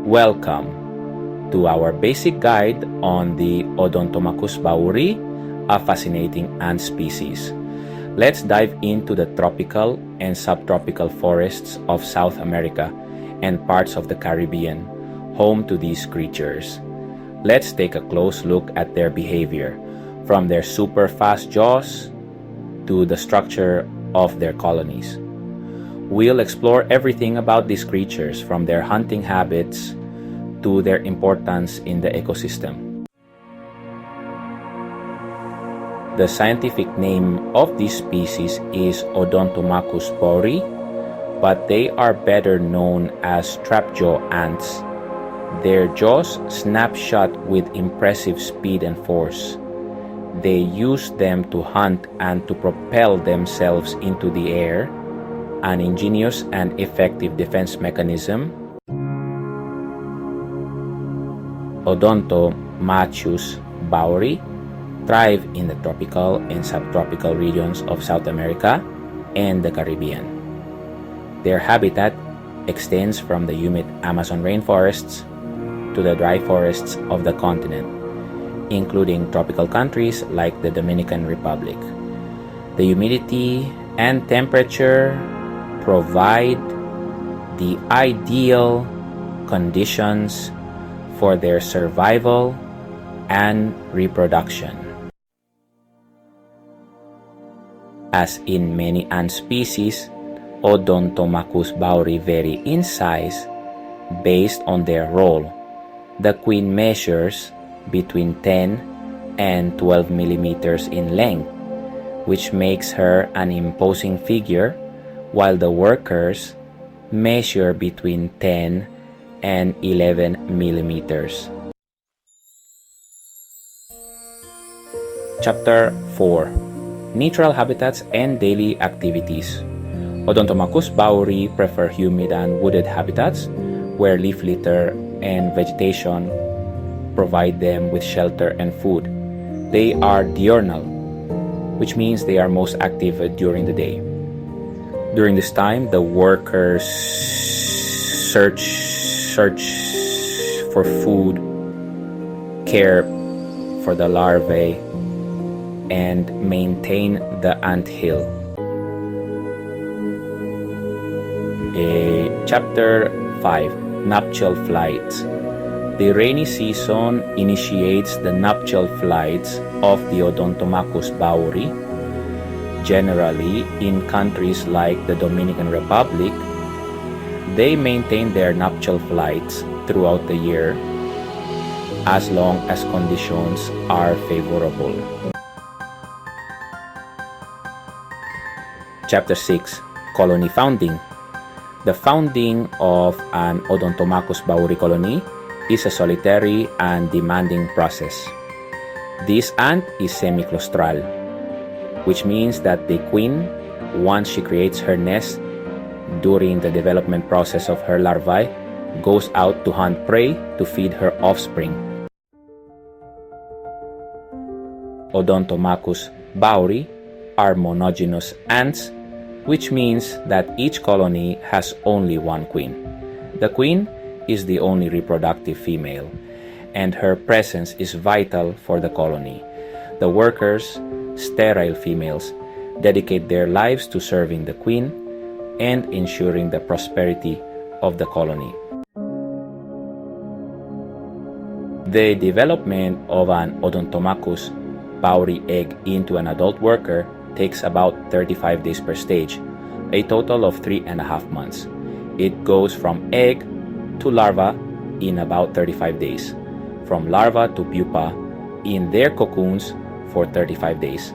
Welcome to our basic guide on the Odontomachus Bauri, a fascinating ant species. Let's dive into the tropical and subtropical forests of South America and parts of the Caribbean, home to these creatures. Let's take a close look at their behavior, from their super fast jaws to the structure of their colonies. We'll explore everything about these creatures, from their hunting habits to their importance in the ecosystem. The scientific name of this species is Odontomachus Bauri, but they are better known as trapjaw ants. Their jaws snap shut with impressive speed and force. They use them to hunt and to propel themselves into the air, an ingenious and effective defense mechanism. Odontomachus Bauri thrive in the tropical and subtropical regions of South America and the Caribbean. Their habitat extends from the humid Amazon rainforests to the dry forests of the continent, including tropical countries like the Dominican Republic. The humidity and temperature provide the ideal conditions for their survival and reproduction. As in many ant species, Odontomachus Bauri vary in size based on their role. The queen measures between 10 and 12 millimeters in length, which makes her an imposing figure, while the workers measure between 10 and 11 millimeters. Chapter 4: Natural Habitats and Daily Activities. Odontomachus Bauri prefer humid and wooded habitats where leaf litter and vegetation provide them with shelter and food. They are diurnal, which means they are most active during the day. During this time, the workers search for food, care for the larvae, and maintain the anthill. Chapter 5: Nuptial Flights. The rainy season initiates the nuptial flights of the Odontomachus Bauri. Generally, in countries like the Dominican Republic, they maintain their nuptial flights throughout the year as long as conditions are favorable. Chapter 6: Colony Founding. The founding of an Odontomachus Bauri colony is a solitary and demanding process. This ant is semi-claustral, which means that the queen, once she creates her nest, during the development process of her larvae, goes out to hunt prey to feed her offspring. Odontomachus Bauri are monogynous ants, which means that each colony has only one queen. The queen is the only reproductive female, and her presence is vital for the colony. The workers, sterile females, dedicate their lives to serving the queen and ensuring the prosperity of the colony. The development of an Odontomachus Bauri egg into an adult worker takes about 35 days per stage, a total of 3.5 months. It goes from egg to larva in about 35 days, from larva to pupa in their cocoons for 35 days,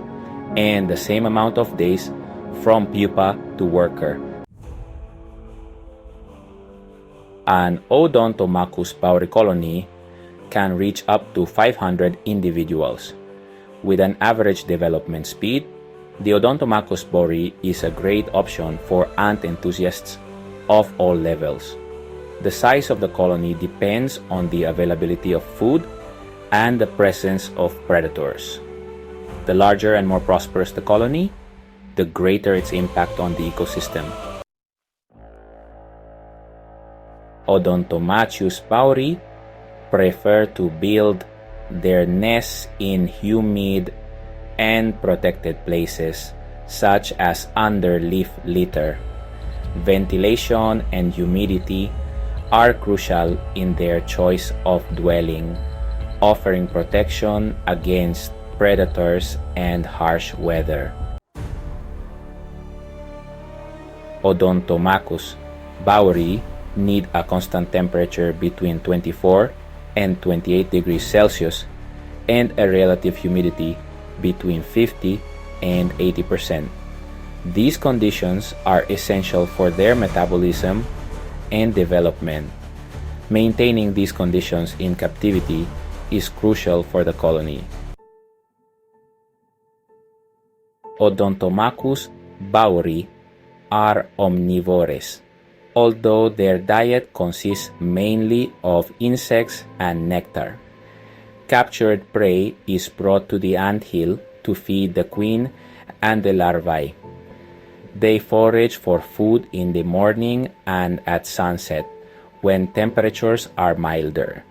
and the same amount of days from pupa to worker. An Odontomachus Bauri colony can reach up to 500 individuals. With an average development speed, the Odontomachus Bauri is a great option for ant enthusiasts of all levels. The size of the colony depends on the availability of food and the presence of predators. The larger and more prosperous the colony, the greater its impact on the ecosystem. Odontomachus Bauri prefer to build their nests in humid and protected places, such as under leaf litter. Ventilation and humidity are crucial in their choice of dwelling, offering protection against predators and harsh weather. Odontomachus Bauri need a constant temperature between 24 and 28 degrees Celsius and a relative humidity between 50 and 80%. These conditions are essential for their metabolism and development. Maintaining these conditions in captivity is crucial for the colony. Odontomachus Bauri are omnivores, although their diet consists mainly of insects and nectar. Captured prey is brought to the anthill to feed the queen and the larvae. They forage for food in the morning and at sunset, when temperatures are milder.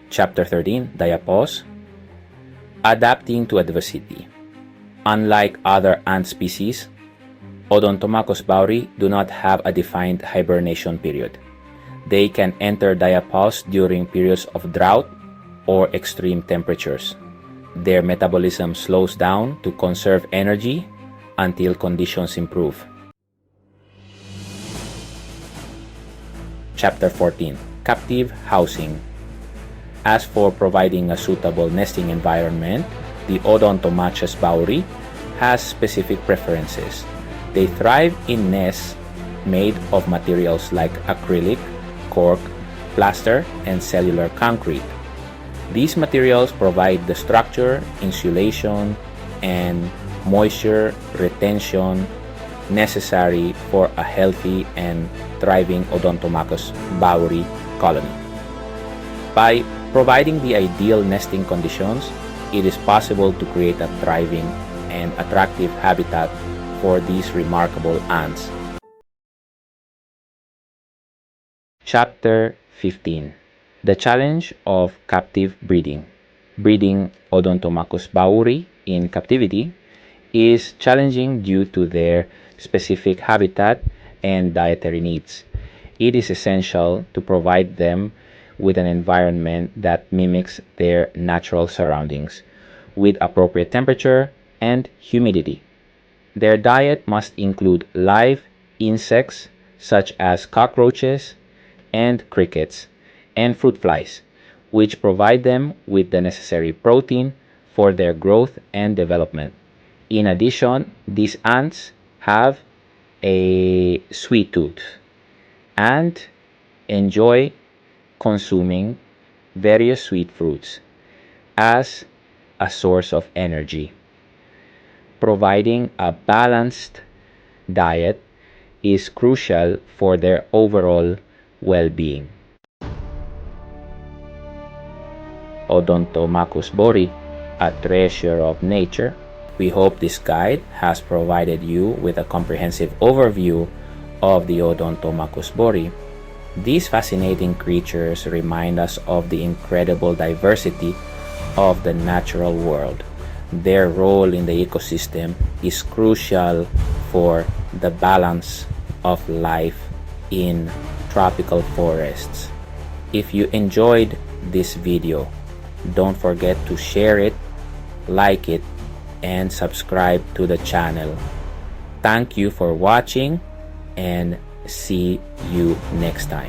Chapter 13, Diapause. Adapting to adversity. Unlike other ant species, Odontomachus bauri do not have a defined hibernation period. They can enter diapause during periods of drought or extreme temperatures. Their metabolism slows down to conserve energy until conditions improve. Chapter 14, Captive Housing. As for providing a suitable nesting environment, the Odontomachus bauri has specific preferences. They thrive in nests made of materials like acrylic, cork, plaster, and cellular concrete. These materials provide the structure, insulation, and moisture retention necessary for a healthy and thriving Odontomachus bauri colony. By providing the ideal nesting conditions, it is possible to create a thriving and attractive habitat for these remarkable ants. Chapter 15. The challenge of captive breeding. Breeding Odontomachus bauri in captivity is challenging due to their specific habitat and dietary needs. It is essential to provide them with an environment that mimics their natural surroundings, with appropriate temperature and humidity. Their diet must include live insects such as cockroaches and crickets, and fruit flies, which provide them with the necessary protein for their growth and development. In addition, these ants have a sweet tooth and enjoy consuming various sweet fruits as a source of energy. Providing a balanced diet is crucial for their overall well-being. Odontomachus bauri, a treasure of nature. We hope this guide has provided you with a comprehensive overview of the Odontomachus bauri. These fascinating creatures remind us of the incredible diversity of the natural world. Their role in the ecosystem is crucial for the balance of life in tropical forests. If you enjoyed this video, don't forget to share it, like it, and subscribe to the channel. Thank you for watching and see you next time.